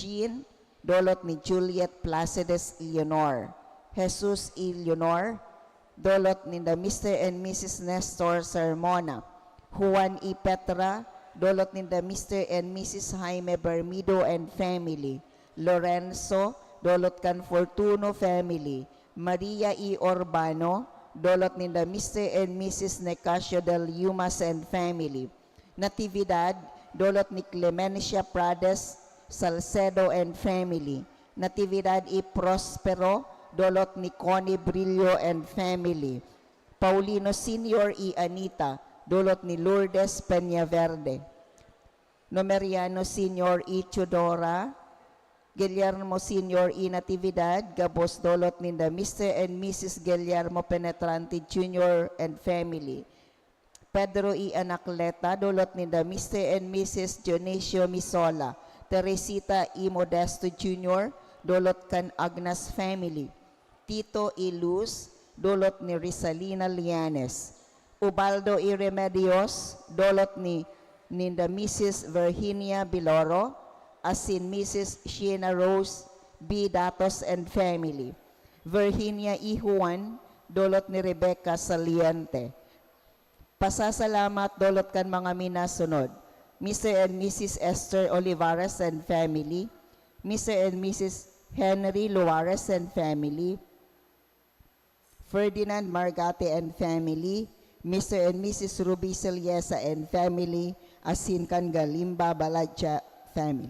Jean, dulot ni Juliet Placides Leonor. Jesus E. Leonor, dulot ni Mr. and Mrs. Nestor Sermona. Juan E. Petra, dulot ni Mr. and Mrs. Jaime Bermido and family. Lorenzo, dulot kan Fortuno family. Maria E. Urbano, dulot ni Mr. and Mrs. Necasio del Yumas and family. Natividad, dulot ni Clemencia Prades Salcedo and family. Natividad E. Prospero, dulot ni Connie Brillo and family. Paulino Senior E. Anita, dulot ni Lourdes Peñaverde. Numeriano Senior E. Chodora, Guillermo Senior E. Natividad, gabos dulot ni Mr. and Mrs. Guillermo Penetrante Jr. and family. Pedro E. Anacleta, dulot ni Mr. and Mrs. Dionisio Misola. Teresita E. Modesto Jr., dulot kan Agnes family. Tito E. Luz, dulot ni Rizalina Lianes. Ubaldo E. Remedios, dulot ni Mrs. Virginia Biloro, asin Mrs. Sheena Rose B. Datos and family. Virginia E. Juan, dulot ni Rebecca Saliente. Pasasalamat dulot kan mga minasunod. Mr. and Mrs. Esther Olivares and family. Mr. and Mrs. Henry Luares and family. Ferdinand Margate and family. Mr. and Mrs. Ruby Selyesa and family. Asin kan Galimba Baladja family.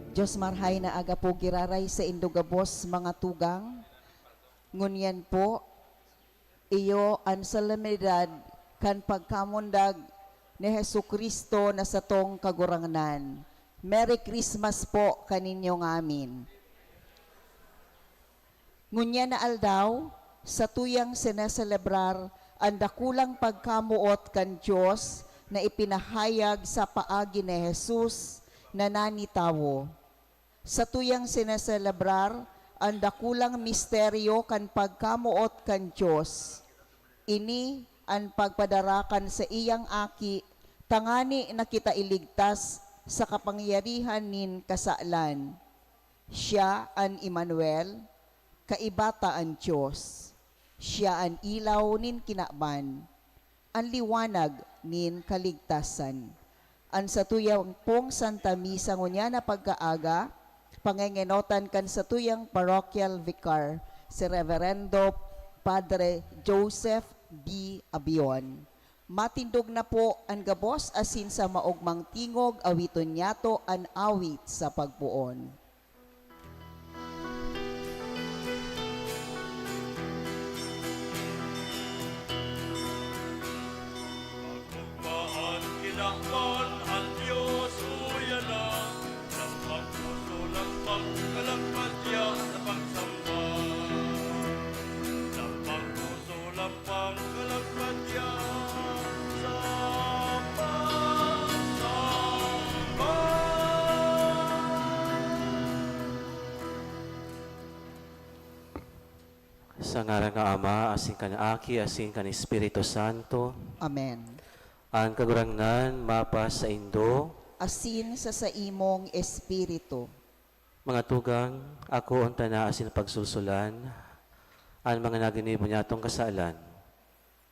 Diyos marhay na aga po giraray sa indugabos mga tugang. Ngunyan po, iyo ang salamidad kan pagkamundag ni Hesu Kristo na sa tong kaguranganan. Merry Christmas po kaninyo ngamin. Ngunyan na aldaw, sa tuyang sineselebrar ang dakulang pagkamuot kan Diyos na ipinahayag sa paagi ni Jesus na nanitawo. Sa tuyang sineselebrar ang dakulang misteryo kan pagkamuot kan Diyos. Ini ang pagpadarakan sa iyang aki, tangani na kita iligtas sa kapangyarihan nin kasaalan. Siya ang Emmanuel, kaibata ang Diyos. Siya ang ilaw nin kinakban, ang liwanag nin kaligtasan. Ang sa tuyang pong Santa Misa ngunya na pagkaaga, pangengenotan kan sa tuyang parochial vicar, si Reverendo Padre Joseph B. Abion. Matindog na po ang gabos asin sa maugmang tingog awiton yato an awit sa pagpuon. Pagpagpaan kinakpan ang Diyos uyana, ng pagpuso ng pagkalagpadya sa pagsamba. Ng pagpuso ng pagkalagpadya sa pagsamba. Sa ngalan ng Ama, asin ka na Aki, asin ka na Espiritu Santo, Amen. ang kagurangnan mapas sa Indo, Asin sa imong espiritu. mga tugang, ako ang tana asin pagsulsulan, ang mga naginibo niya itong kasalan,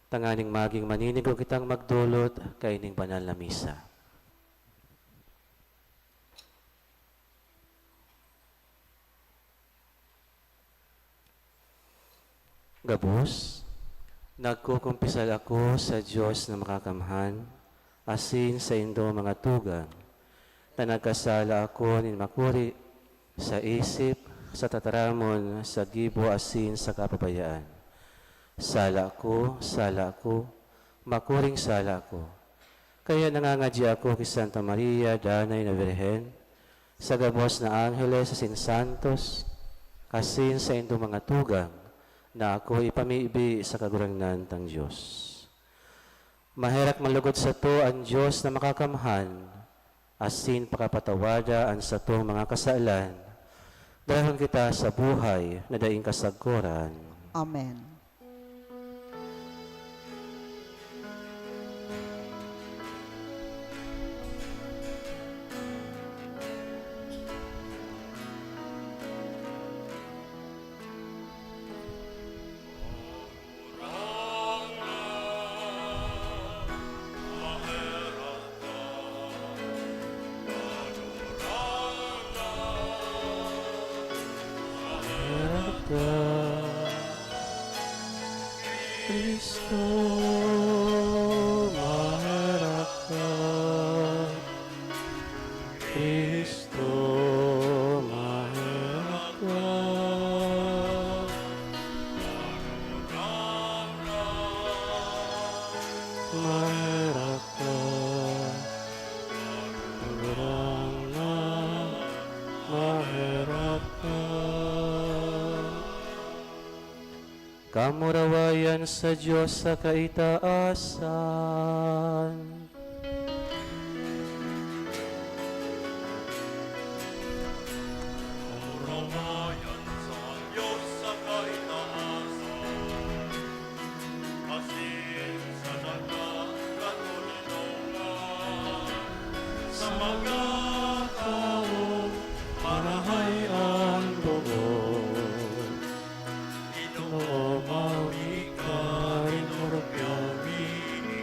tanganing maging maninigo kitang magdulot, kaining banal na misa. Gabos, nagkukumpisal ako sa Diyos na makakamhan, asin sa Indo mga tugang, na nagkasala ako nin makuri sa isip, sa tataramon, sa gibo asin sa kapabayaan. Sala ko, makuring sala ko. Kaya nangangadya ako kay Santa Maria, Danay na Birhen, sa gabos na Angeles asin Santos, asin sa Indo mga tugang, na ako ipamiibi sa kagurangnan tang Diyos. Maherak malugod sa to ang Diyos na makakamhan, asin pakapatawada ang sa to mga kasalan, dahil kita sa buhay na daing kasagkuran. Amen. Kristo, maherak ka. Kristo, maherak ka. Maherak ka. Kagurangnan, maherak ka. Kamurawayan sa Diyos sa kaitaasan. Kamurawayan sa Diyos sa kaitaasan, asin sa mga katulungan, sa mga tao, marahay ang bubog. Ginoo mawi ka, inurupyawi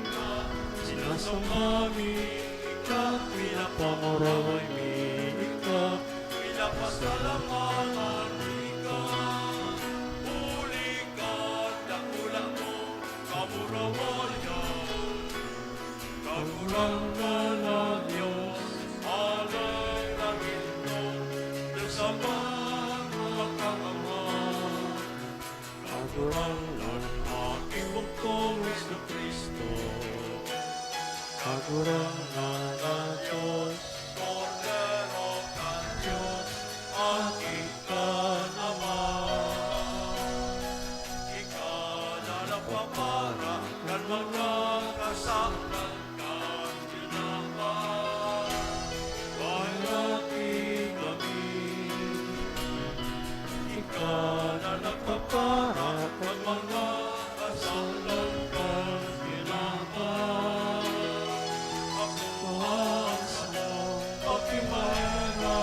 ka, sinasamawi ka, pinapamuraway mi ka, pinapasalamatan mi ka. Uli ka, dakula mo, kamurawayan, kagurangan na Diyos, nagpapara kan mga kasaktan kan ginamay. Bayraki kami, ikaw na nagpapara kan mga kasaktan kan ginamay. Ako ang sa pagkimera,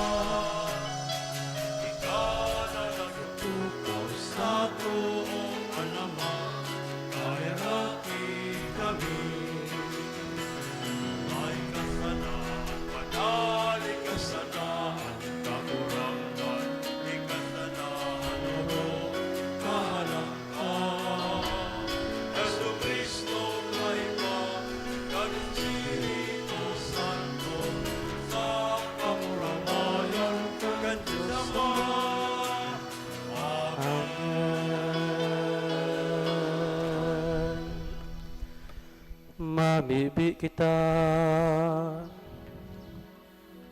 ikaw na nagtutukoy sa tuong alaman. Bayraki kami, may kasalanan, panalig kasalanan, kakurangan, di kasalanan, oro, kahalangan. Yesu Kristo kay ba, ganun Espiritu Santo, sa kamuramayan, kaganti sama. Mamibi kita,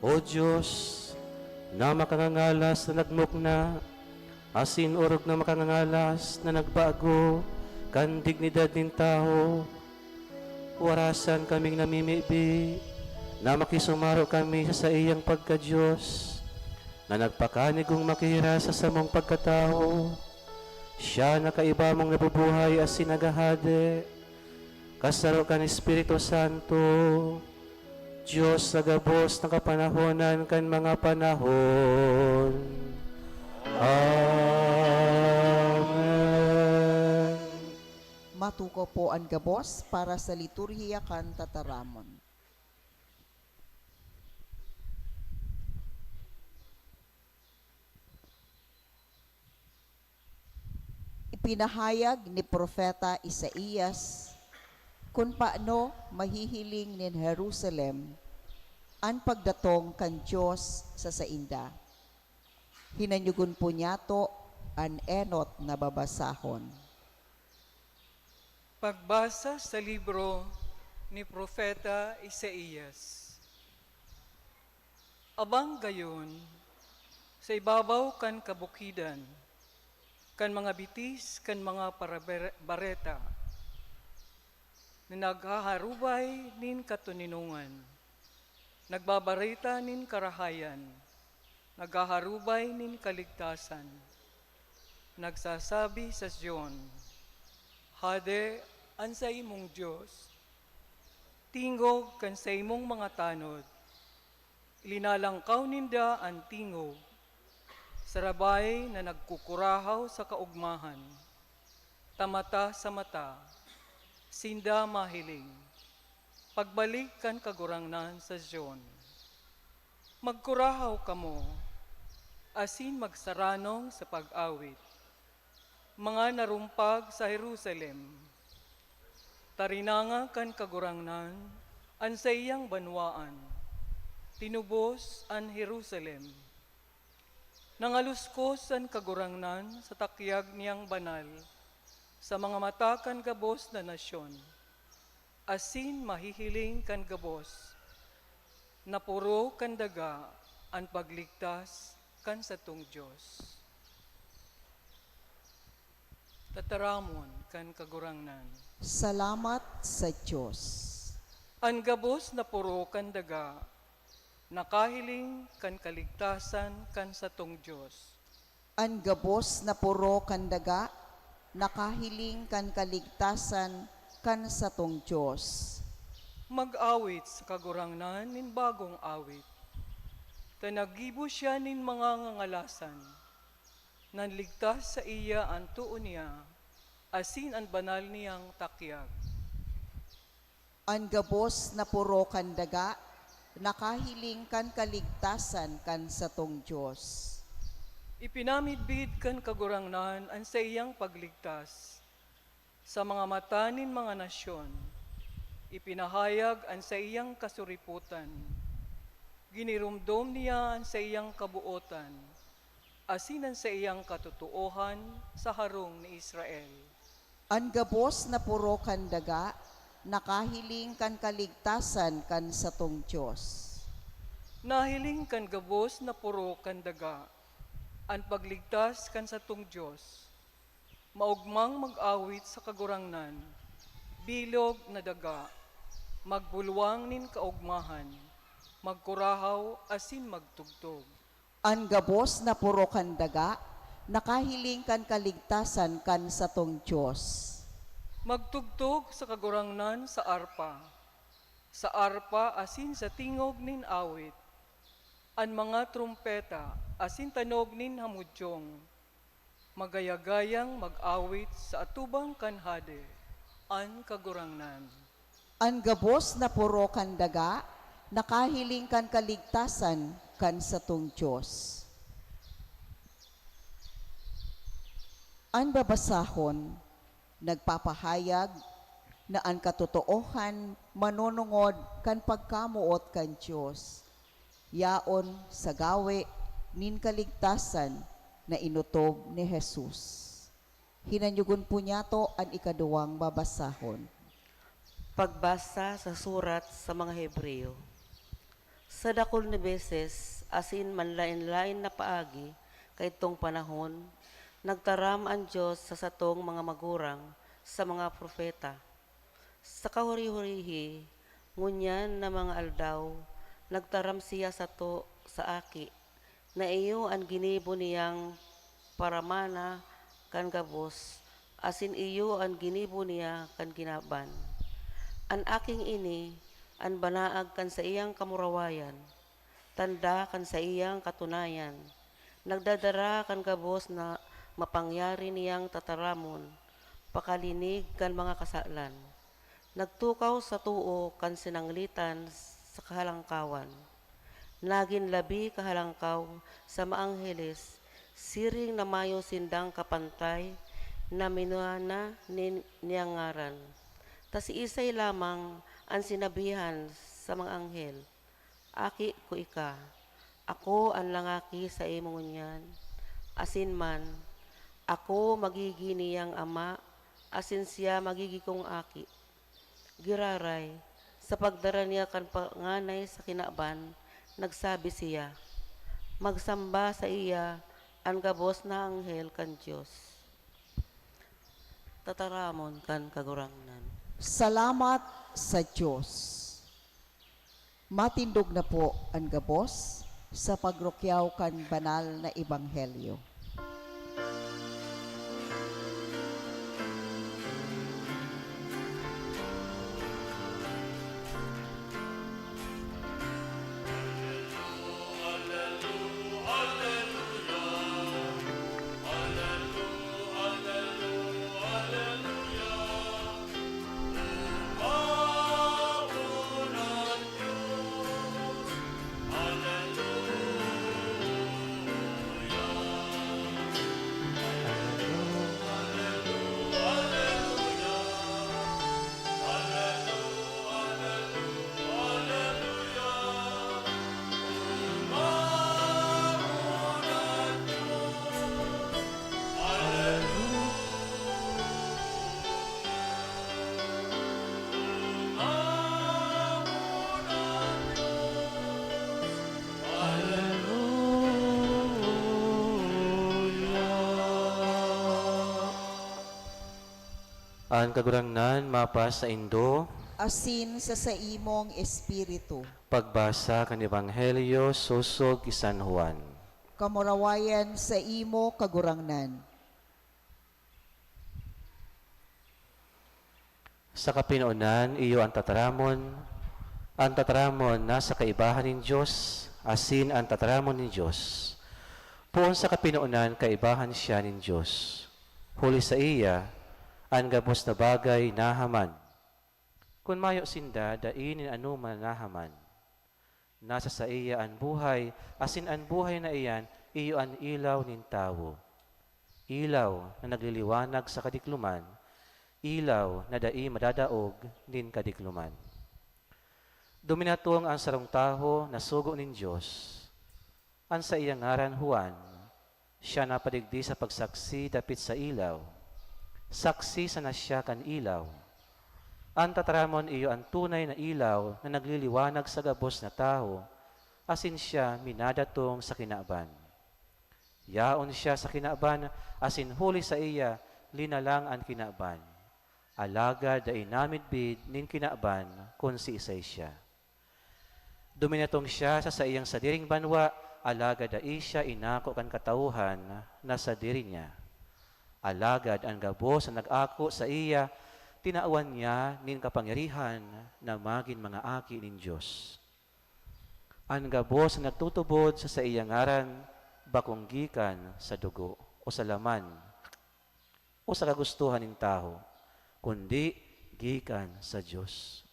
O Diyos, na makangangalas na nagmukna, asin urog na makangangalas na nagbago, kan dignidad ng tao, warasan kaming namimibi, na makisumaro kami sa iyang pagka-Diyos, na nagpakanigong makihira sa samong pagkatao, siya na kaiba mong nabubuhay asin nagahade, kasaro kan Espiritu Santo, Diyos sa gabos ng kapanahonan kan mga panahon. Amen. Matuko po ang gabos para sa liturhiya kan tataramon. Ipinahayag ni Propeta Isaías kung paano mahihiling nin Jerusalem ang pagdatong kan Diyos sa sainda. Hinanyugon po niyato ang enot na babasahon. Pagbasa sa libro ni Propeta Isaías. Abang gayon, sa ibabaw kan kabukidan, kan mga bitis, kan mga bareta, na naghaharubay nin katuninungan, nagbabarita nin karahayan, naghaharubay nin kaligtasan, nagsasabi sa Zion, Hade an sa imong Diyos, tingog kan sa imong mga tanod, ilinalangkaw ninda ang tingog, sarabay na nagkukurahaw sa kaugmahan, tamata sa mata, sinda mahiling, pagbalik kan kagurangnan sa Zion. Magkurahaw kamo, asin magsaranong sa pag-awit, mga narumpag sa Jerusalem, tarinanga kan kagurangnan, an sa iyang banwaan, tinubos an Jerusalem, nangaluskos an kagurangnan sa takyag niyang banal, sa mga mata kan gabos na nasyon, asin mahihiling kan gabos, na puro kan daga ang pagligtas kan satong Diyos. Tataramon kan kagurangnan. Salamat sa Diyos. Ang gabos na puro kan daga, nakahiling kan kaligtasan kan satong Diyos. Ang gabos na puro kandaga, nakahiling kan kaligtasan kan satong Diyos. Mag-awit sa kagurangnan nin bagong awit. Tanagibo siya nin mga ngangalasan. Nanligtas sa iya ang tuon niya, asin ang banal niyang takyag. Ang gabos na puro kandaga, nakahiling kan kaligtasan kan satong Diyos. Ipinamidbid kan kagurangnan ang sa iyang pagligtas. Sa mga mata nin mga nasyon, ipinahayag ang sa iyang kasuriputan. Ginirumdom niya ang sa iyang kabuotan, asinan sa iyang katotohan sa harong ni Israel. Ang gabos na puro kandaga, nakahiling kan kaligtasan kan satong Diyos. Nahiling kan gabos na puro kan daga, ang pagligtas kan satong Diyos. maugmang mag-awit sa kagurangnan, bilog na daga, magbulwang nin kaugmahan, magkurahaw asin magtugtog. An gabos na puro kandaga, nakahiling kan kaligtasan kan sa tong Diyos. Magtugtog sa kagurangnan sa arpa asin sa tingog nin awit, an mga trumpeta asin tanog nin hamudyong, magayagayang mag-awit sa atubang kanhade, an kagurangnan. An gabos na puro kandaga, nakahiling kan kaligtasan kan sa tong Diyos. An babasahon, nagpapahayag na ang katotoohan manunungod kan pagkamuot kan Diyos. Yaon sa gawe nin kaligtasan na inutob ni Jesus. Hinanyugon po niya to ang ikaduwang babasahon. Pagbasa sa surat sa mga Hebreo. Sa dakol ni beses, asin manlain-lain na paagi, kay tong panahon, nagtaram ang Diyos sa satong mga magurang, sa mga propeta. Sa kahuri-hurihi, ngunyan na mga aldaw, nagtaram siya sa to sa aki, na iyo ang ginibo niyang paramana kan gabos, asin iyo ang ginibo niya kan ginaban. An aking ini, an banaag kan sa iyang kamurawayan, tanda kan sa iyang katunayan, nagdadara kan gabos na mapangyari niyang tataramon, pakalinig kan mga kasalan, nagtukaw sa tuo kan sinanglitan sa kahalangkawan, nagin labi kahalangkaw sa maangheles, siring na mayo sindang kapantay, na minuana niyangaran. Tas isay lamang ang sinabihan sa mga anghel, aki ko ika, ako ang langaki sa imong ngunyan, asin man, ako magigi niyang ama, asin siya magigi kong aki. Giraray, sa pagdara niya kan panganay sa kinaban, nagsabi siya, magsamba sa iya ang gabos na anghel kan Diyos. Tataramon kan kagurangnan. Salamat sa Diyos. Matindog na po ang gabos sa pagrukyaw kan banal na ebanghelyo. Ang kagurangnan mapas sa Indo, Asin sa imong espiritu. pagbasa kan Ebanghelyo susog ki San Juan. Kamurawayan sa imo kagurangnan. Sa kapinuunan, iyo ang tataramon nasa kaibahan ng Diyos, asin ang tataramon ng Diyos. Puon sa kapinuunan, kaibahan siya ng Diyos. Huli sa iya, ang gabos na bagay nahaman. Kung mayo sinda, dainin anuman nahaman. Nasa sa iya ang buhay, asin ang buhay na iyan, iyo ang ilaw nin tawo. Ilaw na nagliliwanag sa kadikluman, ilaw na dai madadaog nin kadikluman. Dominatong ang sarong taho na sugo nin Diyos. Ang sa iyang ngaran Juan, siya napadigdi sa pagsaksi dapit sa ilaw. Saksi sa nasya kan ilaw. Ang tataramon iyo ang tunay na ilaw na nagliliwanag sa gabos na tao, asin siya minadatong sa kinaban. Yaon siya sa kinaban, asin huli sa iya, linalang ang kinaban. Alagad da inamid bid nin kinaban kun si isay siya. Duminatong siya sa iyang sadiring banwa, alagad da isya inako kan katauhan na sadiri niya. Alagad ang gabos na nag-ako sa iya, tinaawan niya nin kapangyarihan na magin mga aki nin Diyos. Ang gabos na nagtutubod sa iyang ngaran, bakong gikan sa dugo o sa laman o sa kagustuhan ng tao, kundi gikan sa Diyos.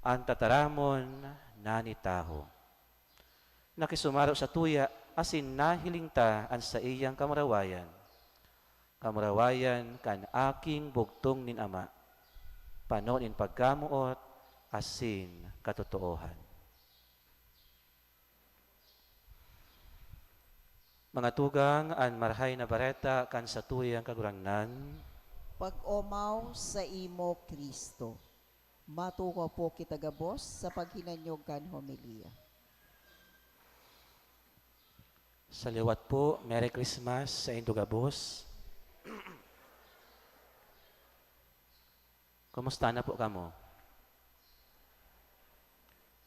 Ang tataramon na ni taho. Nakisumaro sa tuya, asin nahiling ta ang sa iyang kamarawayan. Kamarawayan kan aking bugtong nin ama. Panon in pagkamuot, asin katotoohan. Mga tugang, an marhay na bareta kan sa tuyang kagurangnan, Pag-omaw sa imo, Kristo. Matuwa po kita gabos sa paghinanyog kan homilia. sa liwat po, Merry Christmas sa Indugabos. Kumusta na po kamo?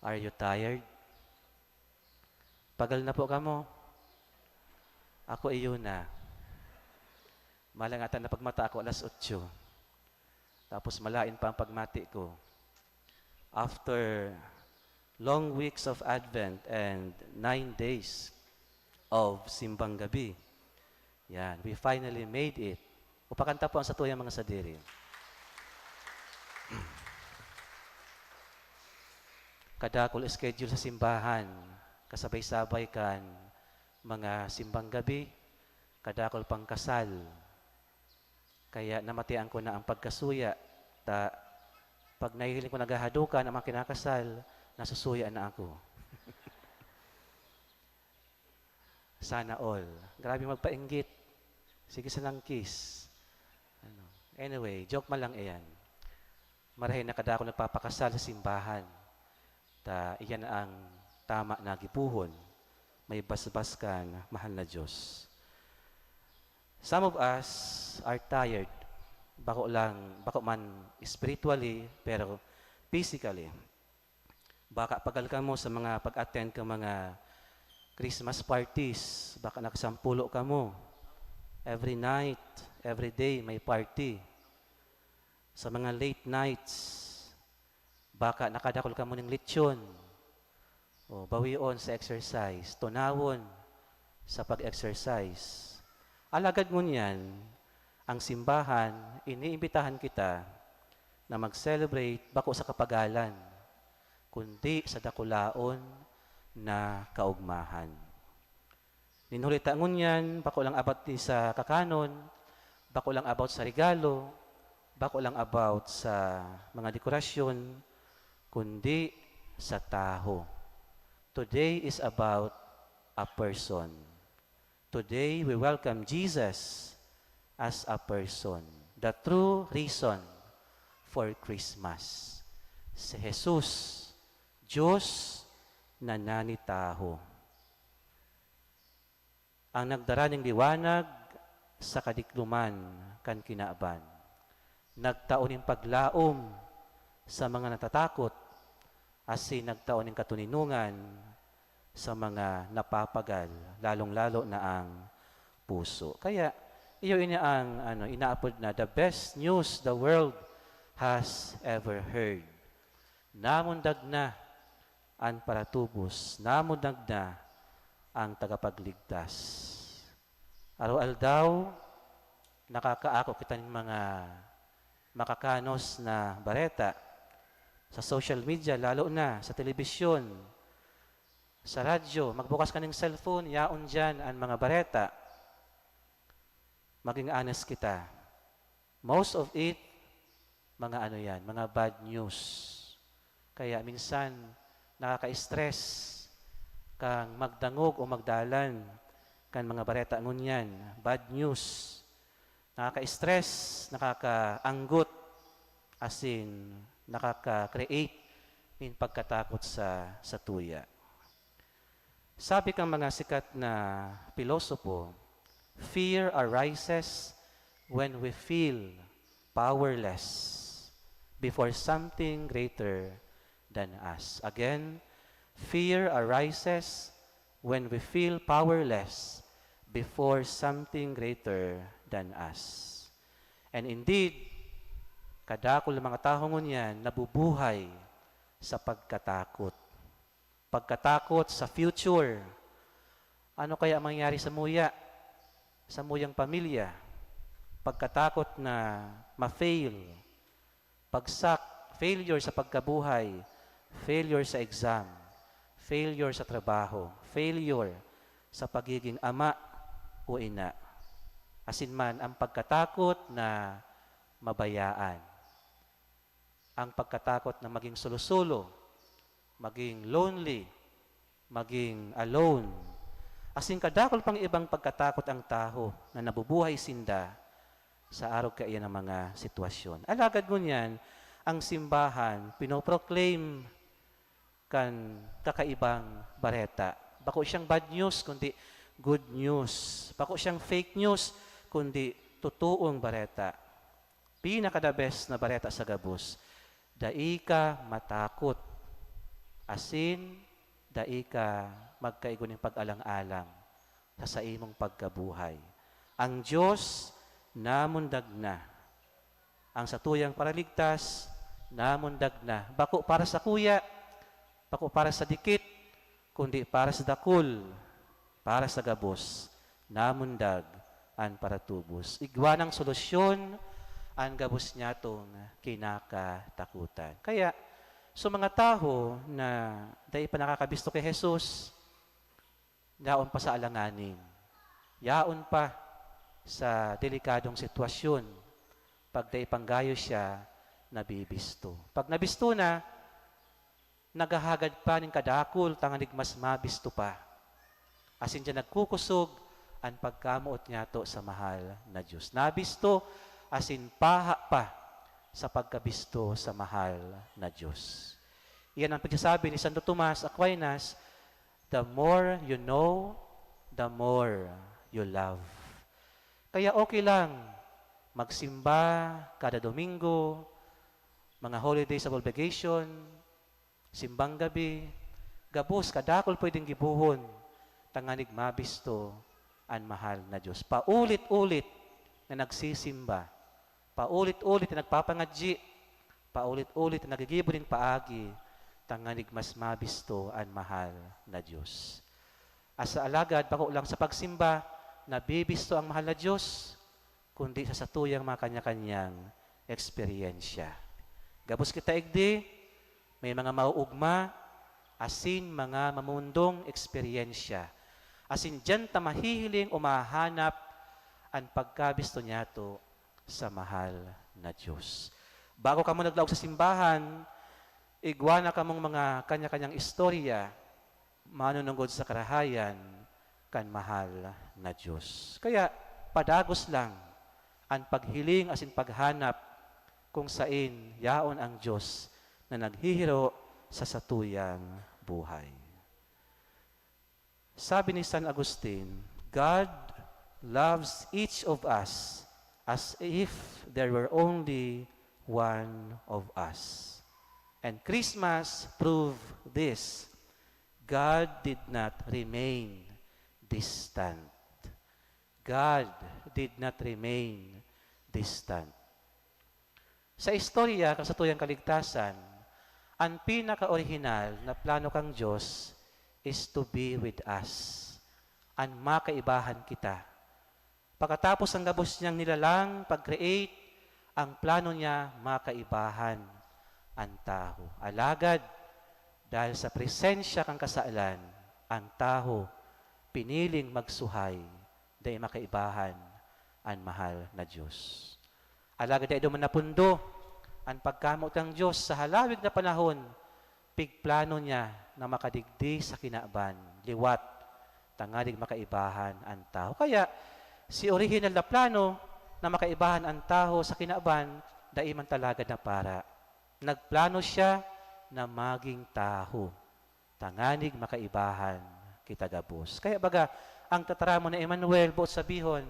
Are you tired? Pagal na po kamo? Ako iyo na. Malangatan na pagmata ako 8:00. Tapos malain pa ang pagmati ko. After long weeks of Advent and 9 days of simbang gabi, yan, we finally made it. Upakanta po ang satuyang mga sadiri. Kadakol schedule sa simbahan, kasabay-sabay kan mga simbang gabi, kadakol pang kasal. Kaya namatian ko na ang pagkasuya. Pag nahihiling ko naghahadukan ang mga kinakasal, nasusuya na ako. Sana all. Grabe magpainggit. Sige sa lang kiss. Anyway, joke man lang iyan. Marahin na kada ako nagpapakasal sa simbahan. Iyan ang tama na gipuhon. May basbas kan mahal na Diyos. Some of us are tired. Bako man spiritually, pero physically. Baka pagal ka mo sa mga pag-attend ka mga Christmas parties. Baka nakasampulo ka mo. Every night, every day may party. Sa mga late nights, baka nakadakol ka mo ng lechon. O bawion sa exercise. Tunawon sa pag-exercise. Alagad mo niyan, ang simbahan, iniimbitahan kita na mag-celebrate bako sa kapagalan, kundi sa dakulaon na kaugmahan. Ninulita ngunyan, bako lang about sa kakanon, bako lang about sa regalo, bako lang about sa mga dekorasyon, kundi sa taho. Today is about a person. Today we welcome Jesus as a person. The true reason for Christmas. Si Jesus, Diyos na nanitaho. Ang nagdara ng liwanag sa kadikluman kan kinaaban. Nagtaon ng paglaom sa mga natatakot, asin nagtaon ng katuninungan sa mga napapagal, lalong-lalo na ang puso. Kaya, iyo ina ang inaapod na the best news the world has ever heard. Namundag na ang paratubos, namundag na ang tagapagligtas. Araw-aldaw, nakakaako kita ng mga makakanos na bareta sa social media, lalo na sa telebisyon, sa radyo. Magbukas ka ng cellphone, yaon dyan ang mga bareta. Maging honest kita. Most of it, mga bad news. Kaya minsan, nakaka-stress kang magdangog o magdalan kan mga bareta ngunyan. Bad news. Nakaka-stress, nakakaanggot, asin nakaka-create ng pagkatakot sa tuya. Sabi kang mga sikat na pilosopo, fear arises when we feel powerless before something greater than us. Again, fear arises when we feel powerless before something greater than us. And indeed, kadakol ng mga tao ngunyan nabubuhay sa pagkatakot. Pagkatakot sa future. Ano kaya ang mangyari sa muya? Sa muyang pamilya? Pagkatakot na ma-fail. Pagsak, failure sa pagkabuhay. Failure sa exam. Failure sa trabaho. Failure sa pagiging ama o ina. Asinman ang pagkatakot na mabayaan. Ang pagkatakot na maging solo-solo, maging lonely, maging alone. Asin kadakol pang ibang pagkatakot ang tao na nabubuhay sinda sa araw kaya ng mga sitwasyon. Alagad mo niyan, ang simbahan, pinoproclaim kan kakaibang bareta. Bako siyang bad news, kundi good news. Bako siyang fake news, kundi totoong bareta. Pinaka-the best na bareta sa gabos. Dai ka matakot. Asin, dai ka magkaigon ng pag-alang-alang sa imong pagkabuhay. Ang Diyos namundag na. Ang satuyang paraligtas, namundag na. Bako para sa kuya, bako para sa dikit, kundi para sa dakul, para sa gabos, namundag an paratubos. Igwa ng solusyon, ang gabos niya itong kinakatakutan. Kaya, so mga tao na dahil pa nakakabisto kay Jesus, yaon pa sa alanganin, yaon pa sa delikadong sitwasyon, pag dahil panggayo siya, nabibisto. Pag nabisto na, naghahagad pa ng kadakol, tanganig mas mabisto pa. Asin dyan nagkukusog, ang pagkamuot niya to sa mahal na Diyos. Nabisto, asin paha pa sa pagkabisto sa mahal na Diyos. Iyan ang pagsasabi ni Santo Tomas Aquinas, the more you know, the more you love. Kaya okay lang magsimba kada Domingo, mga holidays of obligation, simbang gabi, gabos, kadakol pwedeng gibuhon, tanganig mabisto ang mahal na Diyos. Paulit-ulit na nagsisimba, paulit-ulit na nagpapangadji, paulit-ulit na nagigibo din paagi, tanganig mas mabisto ang mahal na Diyos. Asa alagad, bako lang sa pagsimba, nabibisto ang mahal na Diyos, kundi sa satuyang mga kanya-kanyang eksperyensya. Gabos kita igdi, may mga mauugma, asin mga mamundong eksperyensya. Asin dyan ta mahihiling o mahanap ang pagkabisto niya to sa mahal na Diyos. Bago ka mo naglaog sa simbahan, igwa na ka mong mga kanya-kanyang istorya, manunungod sa karahayan, kan mahal na Diyos. Kaya, padagos lang ang paghiling asin paghanap kung sain yaon ang Diyos na naghihiro sa satuyang buhay. Sabi ni San Agustin, God loves each of us as if there were only one of us. And Christmas proved this. God did not remain distant. God did not remain distant. Sa istorya, kasatuyang kaligtasan, ang pinaka-original na plano kang Diyos is to be with us. Ang makaibahan kita. Pagkatapos ang gabos niyang nilalang, pag-create, ang plano niya makaibahan ang tao. Alagad, dahil sa presensya kang kasaalan, ang tao piniling magsuhay dahil makaibahan ang mahal na Diyos. Alagad dahil duman napundo ang pagkamot ng Diyos sa halawig na panahon, pigplano niya na makadigdi sa kinaban, liwat, tangalig makaibahan ang tao. Kaya, si original na plano na makaibahan ang tao sa kinaban, daiman talaga na para. Nagplano siya na maging tao. Tanganig makaibahan kita gabos. Kaya baga, ang tataramo na Emmanuel, buot sabihon,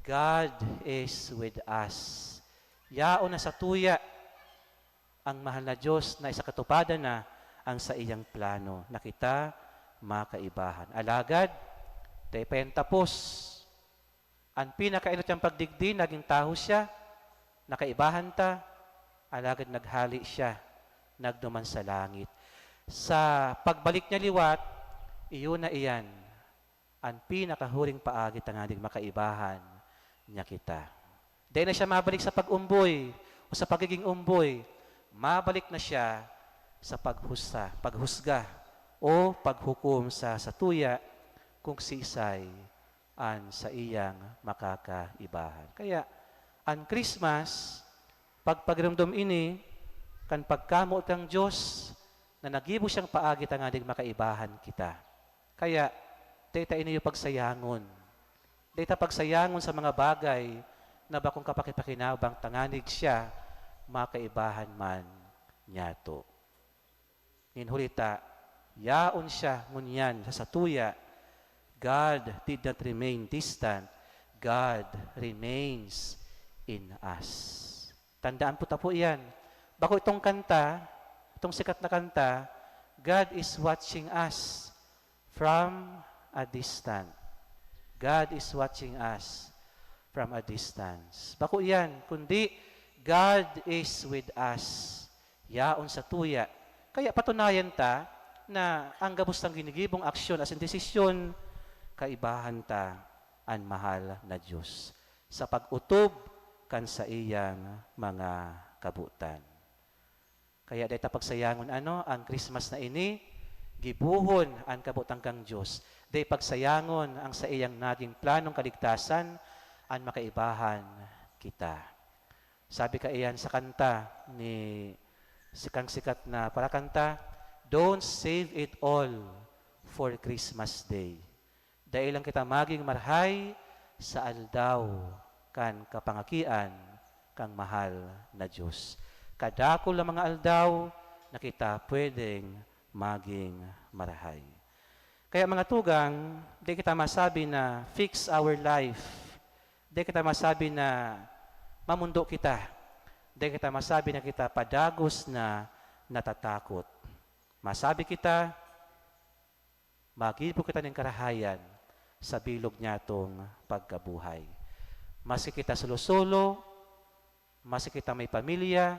God is with us. Yaon na sa tuya ang mahal na Diyos na isa katupadan na ang sa iyang plano na kita makaibahan. Alagad, tayo tapos. Ang pinakainot niyang pagdigdi, naging tao siya, nakaibahan ta, alagad naghali siya, nagduman sa langit. Sa pagbalik niya liwat, iyon na iyan, ang pinakahuring paagit ang ating makaibahan niya kita. Dahil na siya mabalik sa pag-umboy o sa pagiging umboy, mabalik na siya sa paghusga o paghukom sa tuya kung si Isay an sa iyang makakaibahan. Kaya, ang Christmas, pagpagramdom ini, kan pagkamot ng Diyos, na nagibo siyang paagit ang ating makaibahan kita. Kaya, data ini yung pagsayangon. Data pagsayangon sa mga bagay na bakong kapakipakinabang tanganig siya, makaibahan man niya to. Ninhulita, yaon siya ngunyan sa satuya, God did not remain distant. God remains in us. Tandaan po tapo yan. Bako itong kanta, itong sikat na kanta, God is watching us from a distance. God is watching us from a distance. Bako yan, kundi God is with us. Yaon sa tuya. Kaya patunayan ta na ang gabos ng ginigibong aksyon as in desisyon, kaibahan ta ang mahal na Diyos sa pag-utob kan sa iyang mga kabutan. Kaya dahil pagsayangon ang Christmas na ini, gibuhon ang kabutang kang Diyos. Dahil pagsayangon ang sa iyang naging planong kaligtasan, ang makaibahan kita. Sabi ka iyan sa kanta ni sikang sikat na parakanta, don't save it all for Christmas Day. Dahil lang kita maging marhay sa aldaw kan kapangakian kang mahal na Diyos. Kadakol ang mga aldaw na kita pwedeng maging marhay. Kaya mga tugang, di kita masabi na fix our life. Di kita masabi na mamundo kita. Di kita masabi na kita padagos na natatakot. Masabi kita, magibo kita ng karahayan sa bilog niya itong pagkabuhay. Maski kita solo-solo, maski kita may pamilya,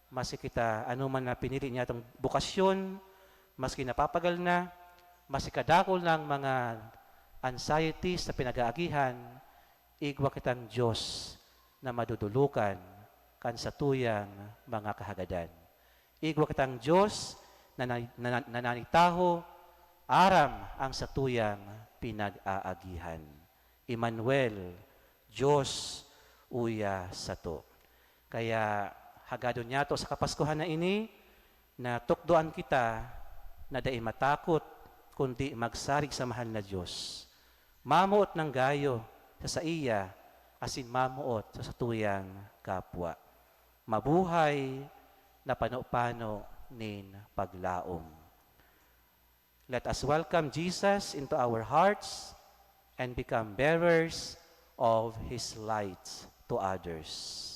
maski kita anuman na pinili niya itong bukasyon, maski napapagal na, maski kadakol ng mga anxieties na pinag-aagihan, igwa kitang Diyos na madudulukan kan sa tuyang mga kahagadan. Igwa kitang Diyos na nananitaho, aram ang sa tuyang pinag-aagihan. Emmanuel, Diyos uya sato. Kaya hagado niya to sa kapaskuhan na ini, na tukdoan kita na dai matakot, kundi magsarig sa mahal na Diyos. Mamuot ng gayo sa iya, asin mamuot sa tuyang kapwa. Mabuhay na pano-pano nin paglaom. Let us welcome Jesus into our hearts and become bearers of His light to others.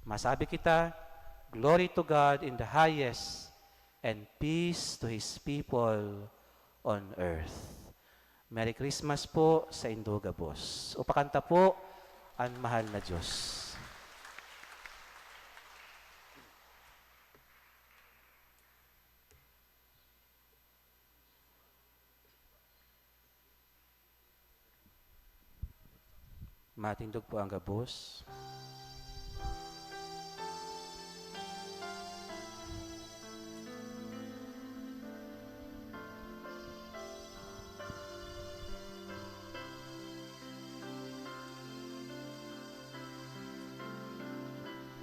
Masabi kita, glory to God in the highest and peace to His people on earth. Merry Christmas po sa Indogabos. Upakanta po ang mahal na Diyos. Matindog po ang gabos.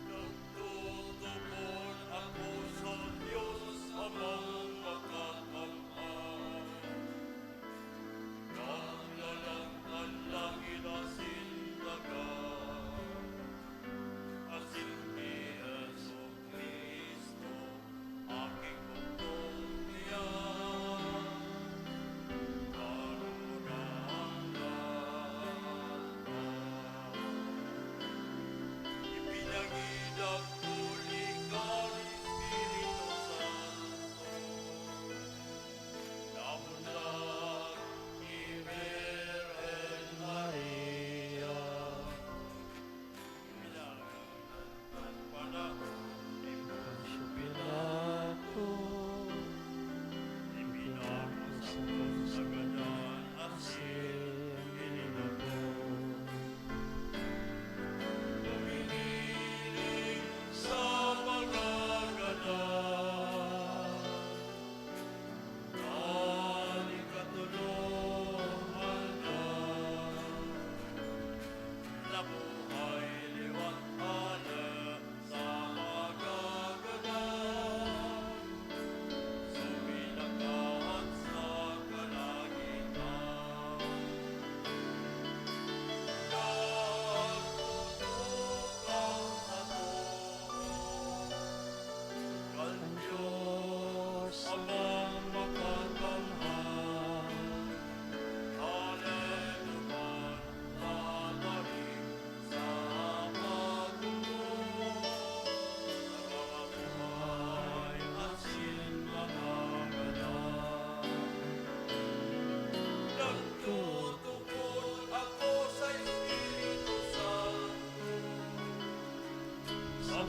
Nagtutupon ako sa Diyos amang makakamay. Naglalang ang langit asin dagat.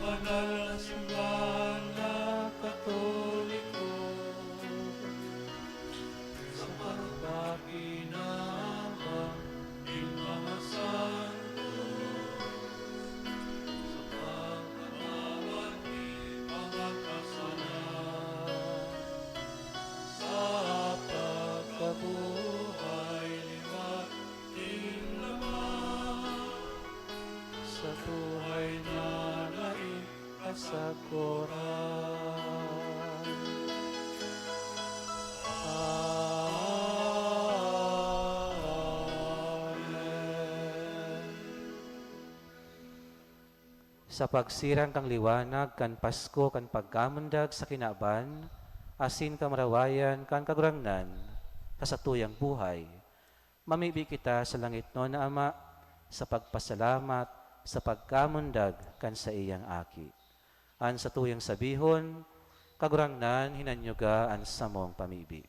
banal na simbahan na Katoliko, sa pagpakinabang ng mga santo, sa pagkatawad ng mga kasalanan, sa pagkabuhay liwat ng laman, sa buhay na naikasakuran. Amen. Sa pagsirang kang liwanag, kan Pasko, kan pagkamundag sa kinaban, asin kamarawayan, kan kagurangnan, sa satuyang buhay. Mamibi kita sa langit no na Ama, sa pagpasalamat, sa pagkamundag, kan sa iyang aki. An sa tuyang sabihon, kagurangnan, hinanyugaan sa mong pamibi.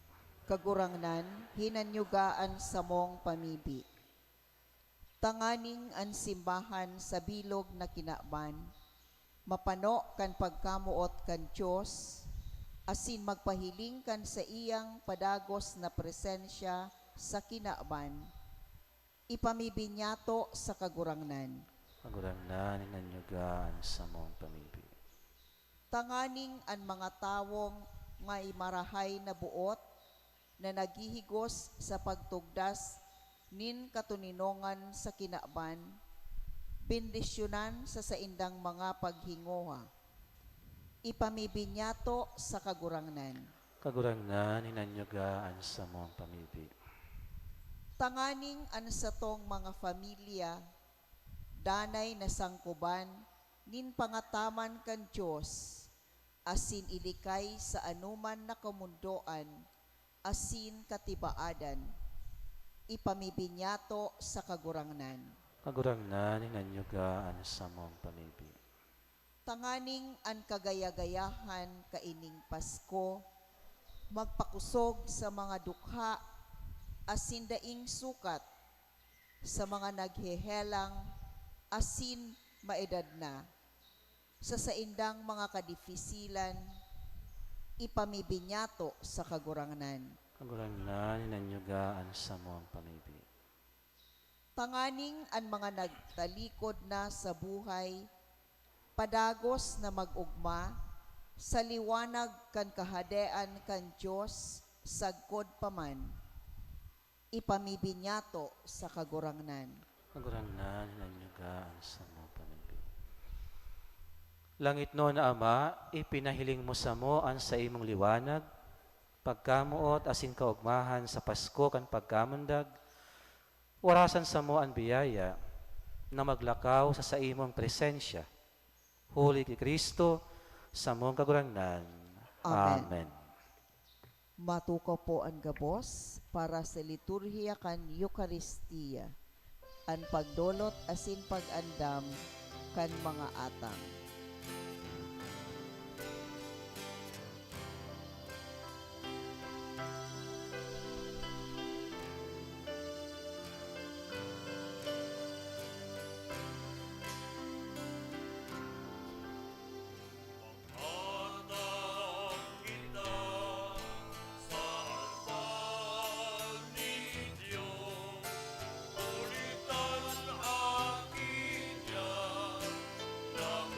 Kagurangnan, hinanyugaan sa mong pamibi. Tanganing ang simbahan sa bilog na kinaban, mapano kan pagkamuot kan Diyos, asin magpahiling kan sa iyang padagos na presensya sa kinaban, ipamibinyato sa kagurangnan. Kagurangnan, hinanyugaan sa mong pamibi. Tanganing ang mga tawong may marahay na buot na naghihigos sa pagtugdas nin katuninongan sa kinaban, bendisyonan sa saindang mga paghingoha, ipamibinyato sa kagurangnan. Kagurangnan, hinanyugaan sa mong pamibi. Tanganing an satong mga familia, danay na sangkuban, nin pangataman kan Diyos, asin ilikay sa anuman na kamundoan, asin katibaadan, ipamibinyato sa kagurangnan. Kagurangnan, hinanyugaan sa mong pamibi. Tanganing an kagayagayahan kaining Pasko, magpakusog sa mga dukha, asin daing sukat, sa mga naghehelang, asin maedad na, sa saindang mga kadifisilan, ipamibinyato sa kagurangnan. Kagurangnan, hinanyugaan sa mong pamibi. Tanganing ang mga nagtalikod na sa buhay, padagos na mag-ugma, sa liwanag kan kahadean kan Diyos, sagkod paman, ipamibinyato sa kagurangnan. Kagurangnan, hinanyugaan sa mong pamibi. Langit no na Ama, ipinahiling mo sa mo ang sa imong liwanag, pagkamuot asin kaugmahan sa Pasko kan pagkamundag, warasan sa mo ang biyaya na maglakaw sa imong presensya. Huli ki Kristo, sa mong kagurangnan. Amen. Amen. Matukaw po ang gabos para sa liturhiya kan Eucharistia, ang pagdolot asin pag-andam kan mga atang. Atang kita sa altar ni Diyos, ulitan akin niya ng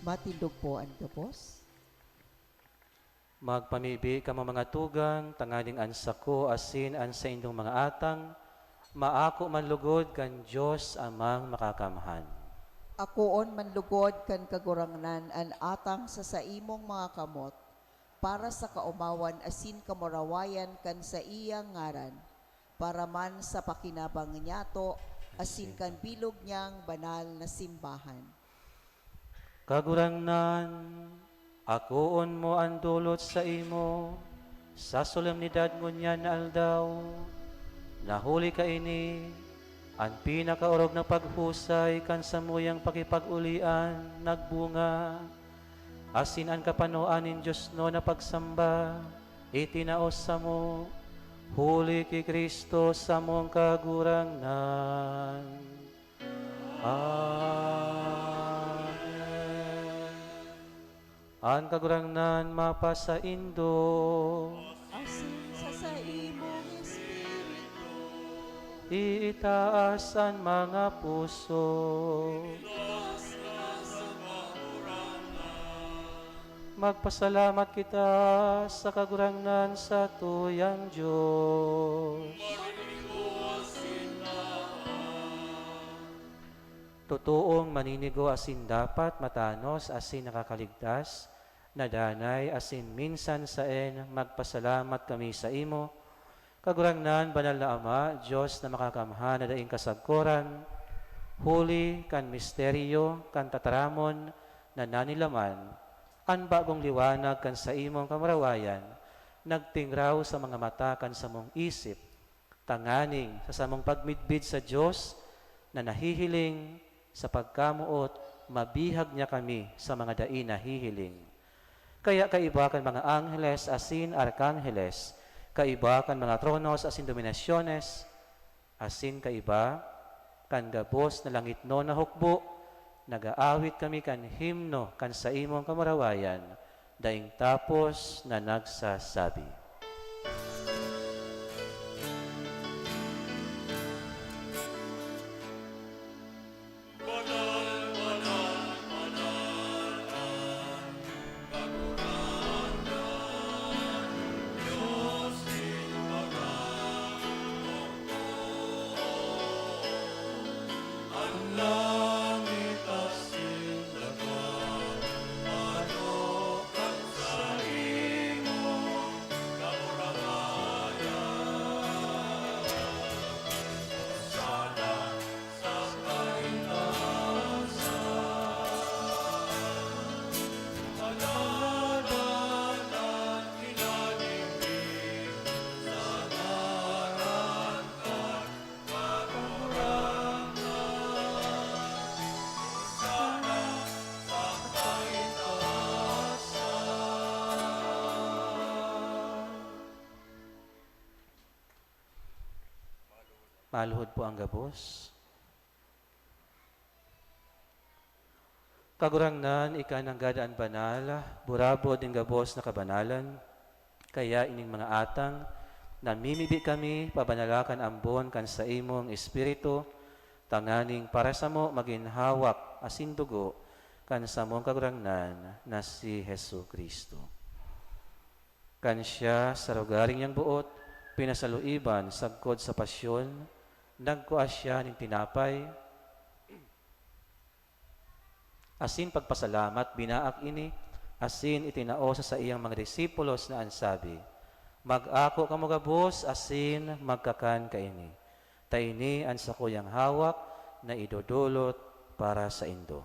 Matindog po ang gabos. Magpamibi ka mga tugang, tanganing ansa ko, asin an sa indong mga atang, maako man lugod kan Diyos amang makakamhan. Akoon manlugod kan kagurangnan an atang sa imong mga kamot, para sa kaumawan asin kamurawayan kan sa iyang ngaran, para man sa pakinabang niyato, asin kan bilog niyang banal na simbahan. Kagurangnan, akoon mo ang dulot sa imo, sa solemnidad ngunyan na aldaw, nahuli ka ini, ang pinakaurog na paghusay kan samuyang pakipag-ulian, nagbunga, asin ang kapanoan ng Diyos no na pagsamba, itinaos sa mo, huli ki Kristo sa mong kagurangnan. Amen. Ang kagurangnan mapasa indo, Asin sa imong espiritu, iitaas ang mga puso. Magpasalamat kita sa kagurangnan sa tuyang Diyos. Totoong maninigo asin dapat matanos asin nakakaligtas, nadanay asin minsan saen magpasalamat kami sa imo. Kagurangnan, banal na Ama, Diyos na makakamhan na daing kasagkoran, huli kan misteryo, kan tataramon, na nanilaman, ang bagong liwanag kan sa imong kamarawayan, nagtingraw sa mga mata kan sa mong isip, tanganing sa samong pagmidbid sa Diyos, na nahihiling sa pagkamuot, mabihag niya kami sa mga dain na hihiling. Kaya kaiba kan mga angheles asin arkangheles, kaiba kan mga tronos asin dominasyones, asin kaiba kan gabos na langit no na hukbo, nagaawit kami kan himno kan sa imong kamarawayan, daing tapos na nagsasabi. Langit asin dagat, manukang sa imong kamurawayan. Sana sa kaintasan, panananan kinaningin, sa ngaran kan kagurangnan. Maluhod po ang gabos. Kagurangnan, ika ng gadaan banal, burabo din gabos na kabanalan, kaya ining mga atang, namimibi kami, pabanalakan ambon kan sa imong espiritu, tanganing para sa mo maginhawak asin dugo, kan sa mong kagurangnan na si Hesu Kristo. Kan siya sa rugaring niyang buot, pinasaluiban sagkod sa pasyon, nagkuas siya ng tinapay, asin pagpasalamat, binaak ini, asin itinao sa iyang mga disipulos na ansabi, mag-ako kamo gabos, asin magkakan kaini. Taini ang sa kuyang hawak na idodulot para sa indo.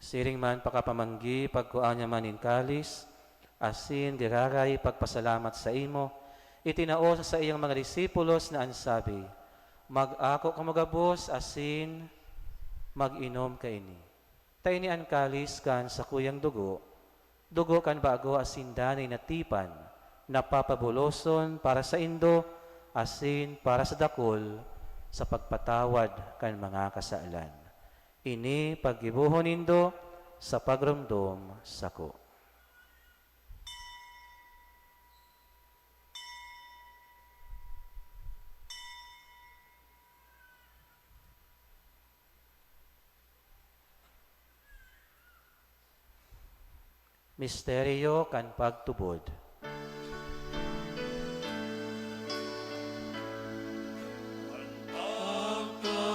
Siring man pakapamanggi, pagkuanya manin kalis, asin diraray pagpasalamat sa imo, itinao sa iyang mga disipulos na ansabi, mag-ako kamagabos, asin mag-inom kaini. Taini ang kalis kan sa kuyang dugo, dugo kan bago asin danay na tipan, napapabuloson para sa indo, asin para sa dakol, sa pagpatawad kan mga kasaalan. Ini paggibuhon nindo sa pagrumdom sako. Misteryo kan pagtubod.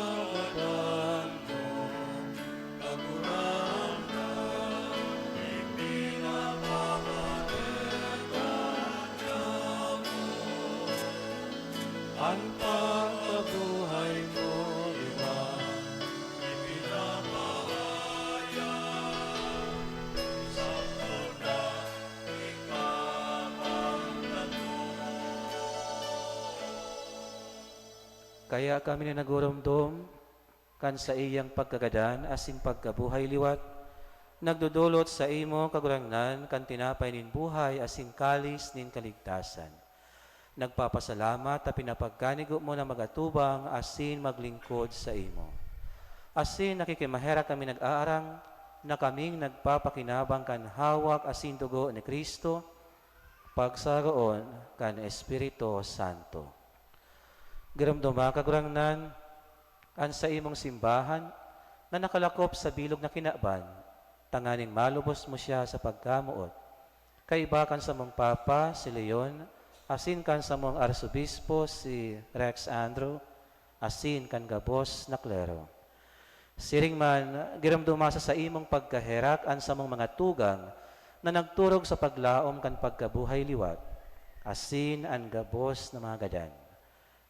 Pagkakaban mo, kagurang-rang, ipinapamanetan niya mo. Ang pagkabuhay mo, Iwan, ipinapahayag sa una, ikaw ang Kaya kami na nagurumdum kan sa iyang pagkagadan asin pagkabuhay liwat, nagdudulot sa imo kagurangnan kan tinapay nin buhay asin kalis nin kaligtasan. Nagpapasalamat at pinapagkanigo mo na magatubang asin maglingkod sa imo. Asin nakikimahera kami nag-aarang na kaming nagpapakinabang kan hawak asin dugo ni Kristo, pagsaroon kan Espiritu Santo. Giramduma kagurangnan, an sa imong simbahan na nakalakop sa bilog na kinaban, tanganing malubos mo siya sa pagkamuot. Kaibakan sa mong Papa, si Leon, asin kan sa mong Arsobispo, si Rex Andrew, asin kan gabos na klero. Siring man, giramduma sa imong pagkaherak an sa mong mga tugang na nagturog sa paglaom kan pagkabuhay liwat, asin an gabos na mga gadan.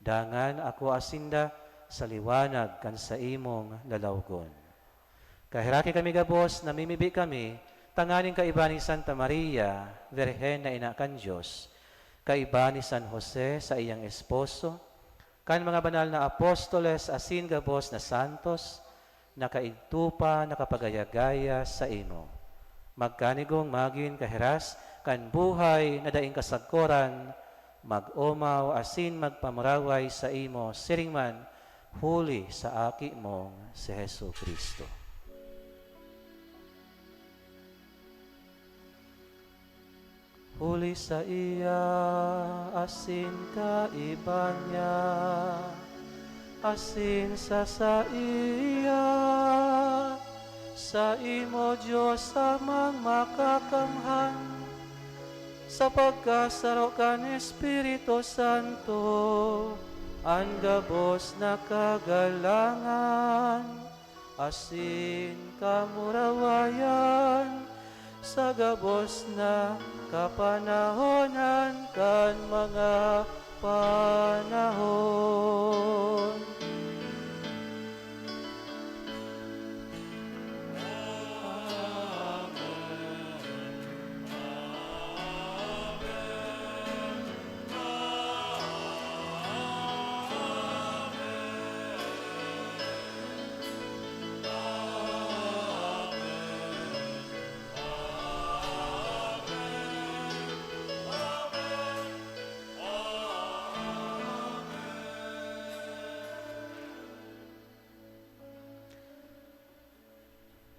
Dangan ako asinda sa liwanag kan sa imong lalawgon. Kahiraki kami gabos, namimibi kami, tanganing kaiba ni Santa Maria, Virhen na ina kan Diyos, kaiba ni San Jose sa iyang esposo, kan mga banal na apostoles asin gabos na santos, nakaigtupa, nakapagayagaya sa imo. Magkanigong magin kahiras, kan buhay na daing kasagkoran, mag-umaw asin magpamuraway sa imo, siringman, huli sa aki mong si Hesu Kristo. Huli sa iya, asin kaiba niya, asin sa iya, sa imo Diyos amang makakamhan, sa pagkasaro kan Espiritu Santo, ang gabos na kagalangan, asin kamurawayan, sa gabos na kapanahonan kan mga panahon.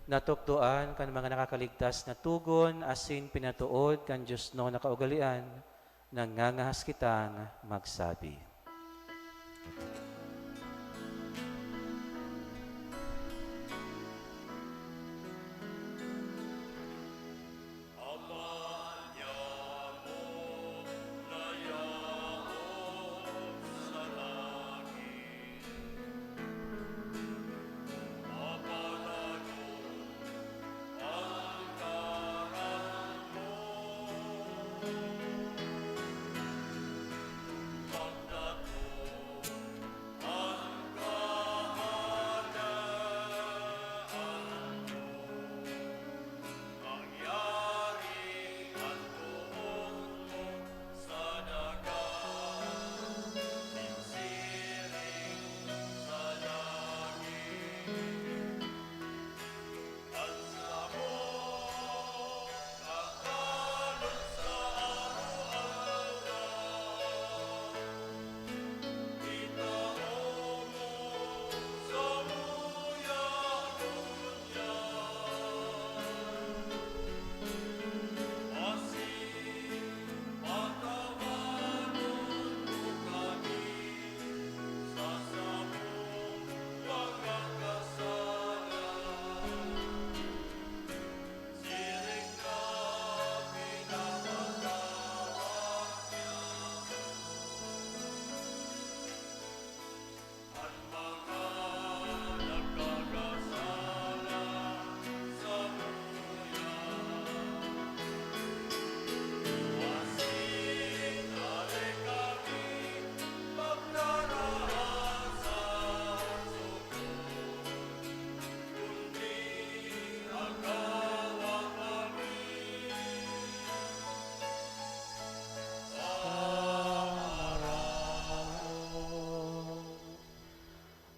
Natukdoan kan mga nakakaligtas na tugon, asin pinatuod kan Diyos no nakaugalian, nangangahas kitang magsabi. Magdalena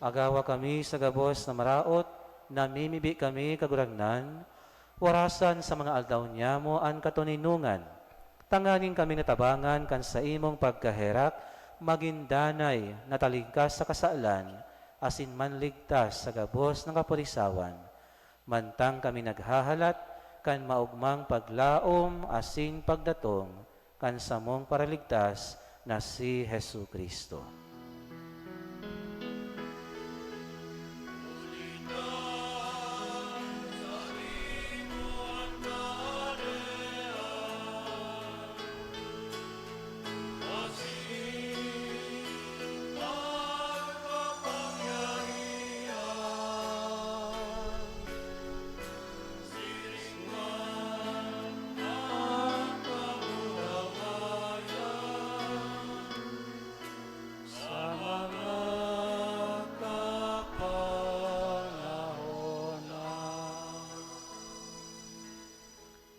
Agawa kami sa gabos na maraot, namimibi kami kaguragnan, warasan sa mga aldaw niya mo an katuninungan. Tanganin kami natabangan kan sa imong pagkaherak, magindanay nataligkas sa kasalan, asin manligtas sa gabos ng kapulisawan. Mantang kami naghahalat, kan maugmang paglaom, asin pagdatong, kan samong paraligtas na si Hesu Kristo. Sa mga kapanahon na.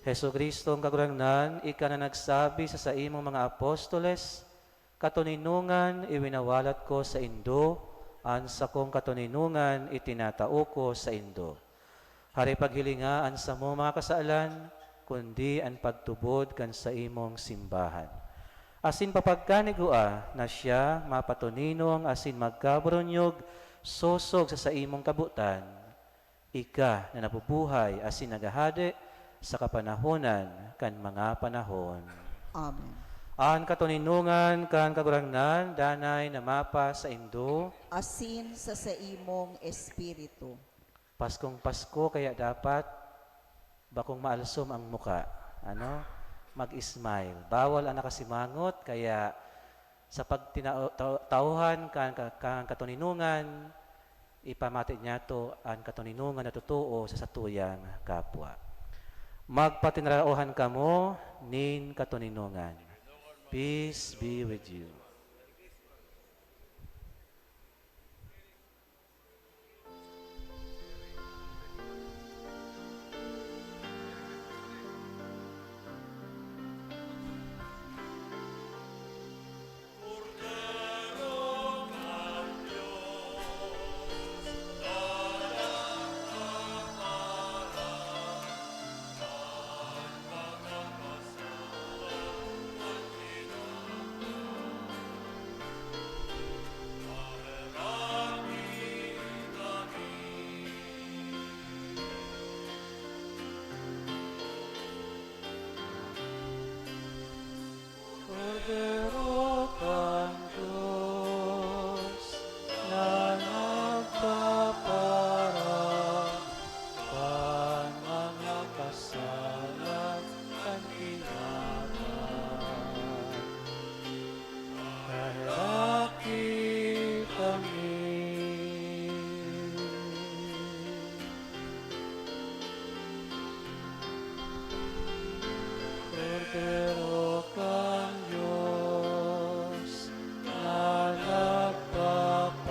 Hesu Kristo ang kagurangnan, ika na nagsabi sa imong mga apostoles, katuninungan iwinawalat ko sa indo, an sa kong katuninungan itinatao ko sa indo. Hari paghilingaan sa mo mga kasaalan, kundi ang pagtubod kan sa imong simbahan. Asin papagkanigua na siya mapatuninong asin magkaburunyog, sosog sa imong kabutan, ika na nabubuhay asin nagahade sa kapanahonan kan mga panahon. Amen. Ang katuninungan kan kagurangnan, danay na mapa sa indo, Asin sa imong espiritu. Paskong Pasko kaya dapat bakong maalsom ang muka. Ano? Mag-smile. Bawal ang nakasimangot, kaya sa pagtauhan kan katuninungan, ipamati niya to ang katuninungan na totoo sa satuyang kapwa. Magpatinarauhan kamo nin katuninungan. Peace be with you. Cordero kang Diyos na nagpapara kan mga kasalan kan kinaban. Kaheraki kami. Cordero kang Diyos na nagpapara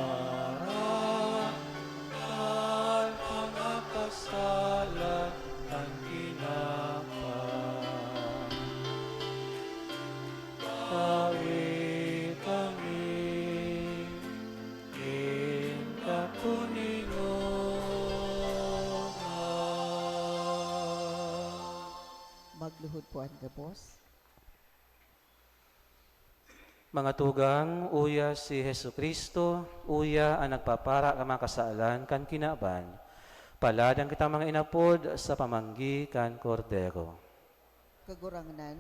kan mga kasalan ang ginapan. Kawi kami in katuninungan. Magluhod po ang gabos. Mga tugang, uya si Hesu Kristo, uya ang nagpapara ka mga kasaalan kan kinaban. Paladang kita mga inapod sa pamanggi kan kordero. Kagurangnan,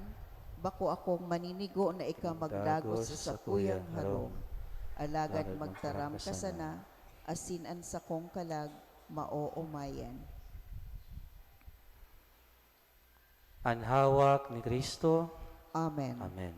bako akong maninigo na ikaw magdagos sa sakuyang harong. Alagad magtaram ka sana, asin an sa kong kalag, mao-umayan. Ang hawak ni Kristo. Amen. Amen.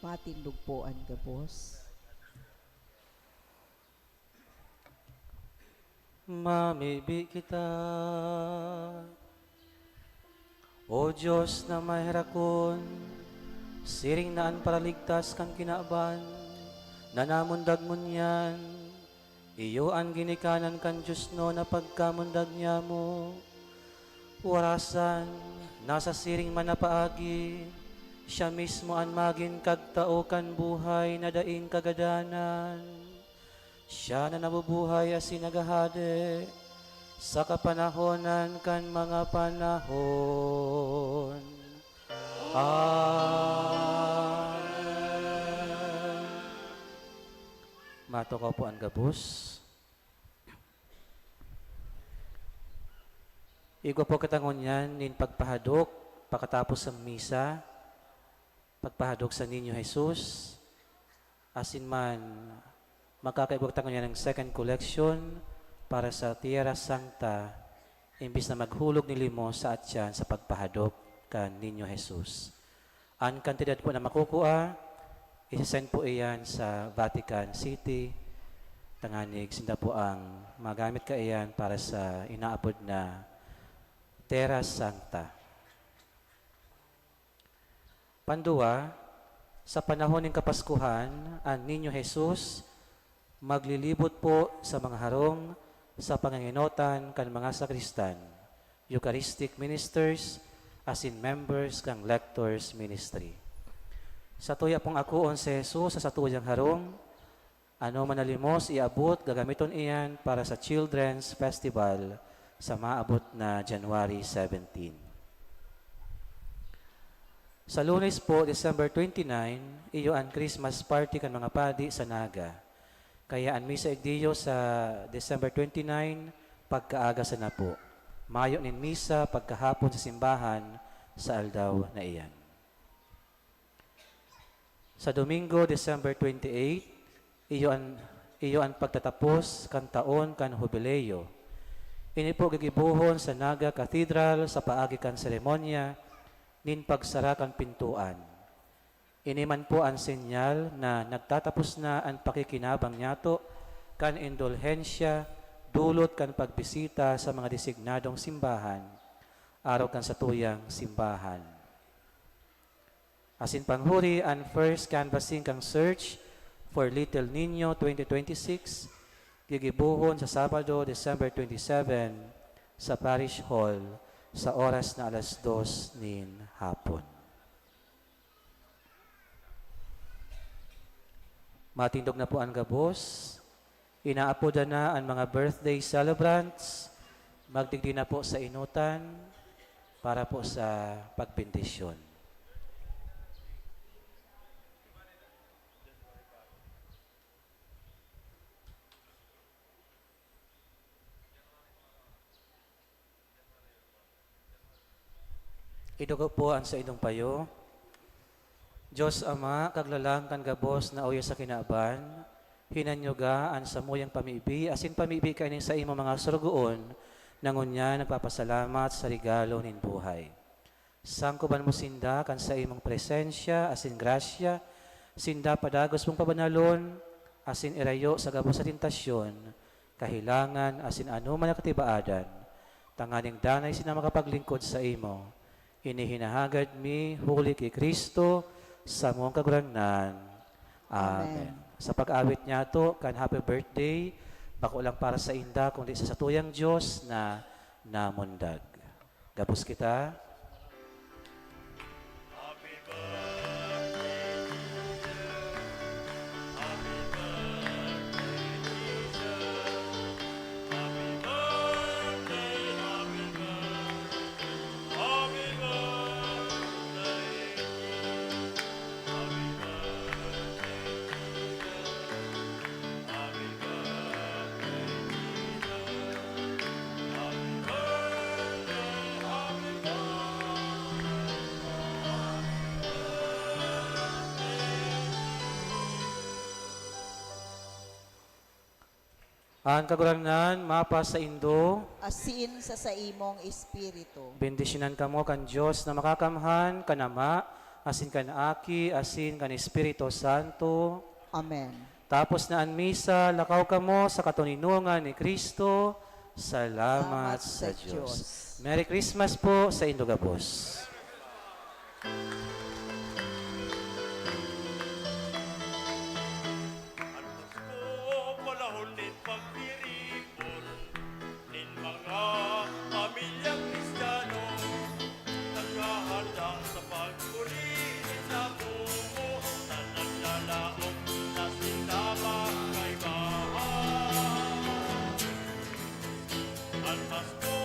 Patindog po ang gabos. Mamibi kita. O Diyos na mahirakon, siring naan para ligtas kan kinaban, nanamundag mo niyan, iyo ang ginikanan kan Diyos no na pagkamundag niya mo. Warasan, nasa siring manapaagi, siya mismo ang maging kagtao kan buhay na daing kagadanan. Siya na nabubuhay as sinagahade sa kapanahonan kan mga panahon. Amen. Matukaw po ang gabos. Igwa po katangon yan, nin pagpahadok, pagkatapos ng misa, pagpahadok sa Ninyo Jesus, asin man, magkakaibog tangon yan ng second collection para sa Tierra Santa, imbis na maghulog ni limo sa atyan sa pagpahadok kan Ninyo Jesus. Ang kantidad po na makukuha, isasend po iyan sa Vatican City, tanganig, sinda po ang magamit ka iyan para sa inaabot na Terra Santa. Pandua, sa panahon ng Kapaskuhan, ang Ninyo Jesus maglilibot po sa mga harong sa panganginotan kan mga sakristan, Eucharistic ministers, as in members kang lectors ministry. Sa tuya pong akuon si Jesus sa tuyang harong, ano manalimos iabot, gagamiton iyan para sa Children's Festival sa maabot na January 17. Sa Lunes po, December 29, iyo ang Christmas party kan mga padi sa Naga. Kaya ang misa igdiyo sa December 29, pagkaaga sa na po. Mayo nin misa pagkahapon sa simbahan sa aldaw na iyan. Sa Domingo, December 28, iyo ang pagtatapos kan taon kan jubileo. Ini po gigibuhon sa Naga Cathedral sa paagi kan seremonya nin pagsara kan pintuan. Iniman po ang senyal na nagtatapos na ang pakikinabang nyato kan indulhensya dulot kan pagbisita sa mga designadong simbahan, araw kan satuyang simbahan. Asin panghuri ang first canvassing kang search for Little Niño 2026, gigibuhon sa Sabado, December 27 sa Parish Hall sa oras na 2:00 nin hapon. Matindog na po ang gabos. Inaapoda na ang mga birthday celebrants. Magdigdi na po sa inutan para po sa pagbindisyon. Idugo po ang sa inyong payo. Diyos Ama, kaglalang kan gabos na uyo sa kinaaban, hinanyoga ang samuyang pamibi, asin pamibi kainin sa imo mga surugoon, nangunya nagpapasalamat sa regalo nin buhay. Sangkuban mo sinda kan sa imong presensya, asin grasya, sinda padagos mong pabanalon, asin irayo sa gabos sa tentasyon, kahilangan, asin anuman na katibaadan, tanganing danay sina makapaglingkod sa imo. Inihinahagad mi, huli kay Kristo, sa mong kagurangnan. Amen. Sa pag-awit niya to, kan happy birthday, bako lang para sa inda, kundi sa satuyang Diyos na namundag. Gapos kita. Ang kagurangnan, mapa sa Indo, Asin sa imong espiritu. bendisyonan kamo kan Diyos na makakamhan, kanama, asin kan Aki, asin kan Espiritu Santo. Amen. Tapos na ang misa, lakaw kamo sa katuninungan ni Kristo, Salamat sa Diyos. Merry Christmas po sa inyong gabos. Ko palahon din pagdiripon nin mga pamilyang Kristiyano naghahanda sa pagpuli sa bumo na naglalaong na sinabang kay bahan. Ang Pasko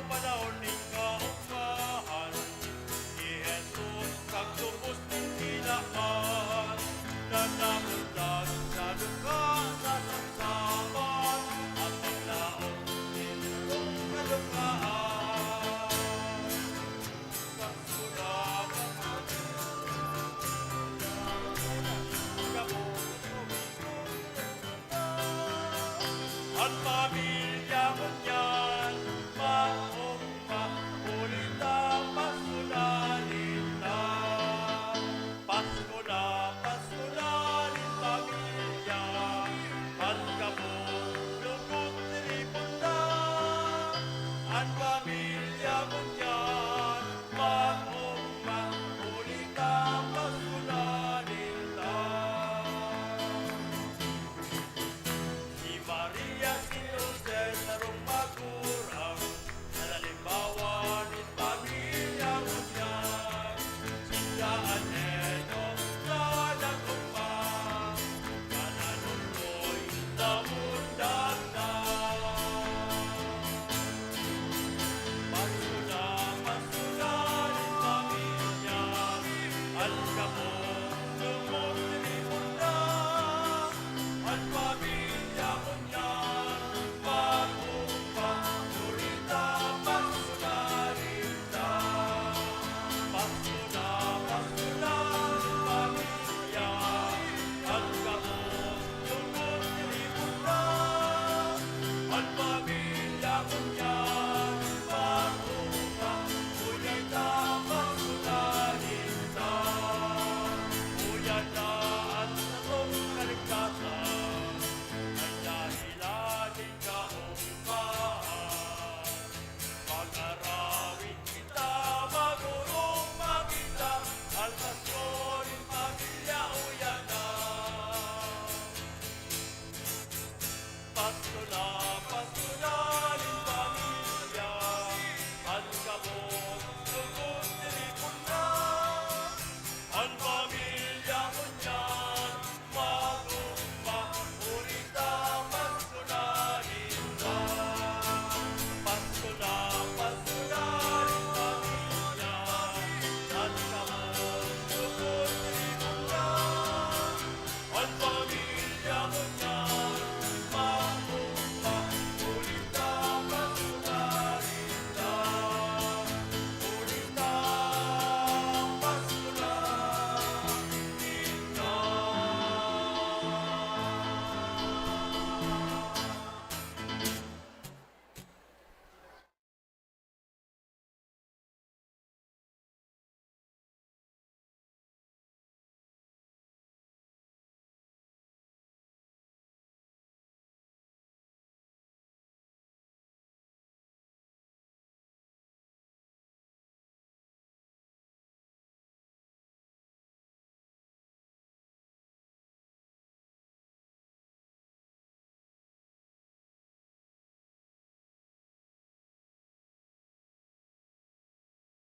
panahon ning kaugmahan ni Jesus kagtubos ning kilaan nanamundag sa luka sa saksapan at paglaong nitong kalukaan. Pagsulat ang at pamilya mo niyan, maong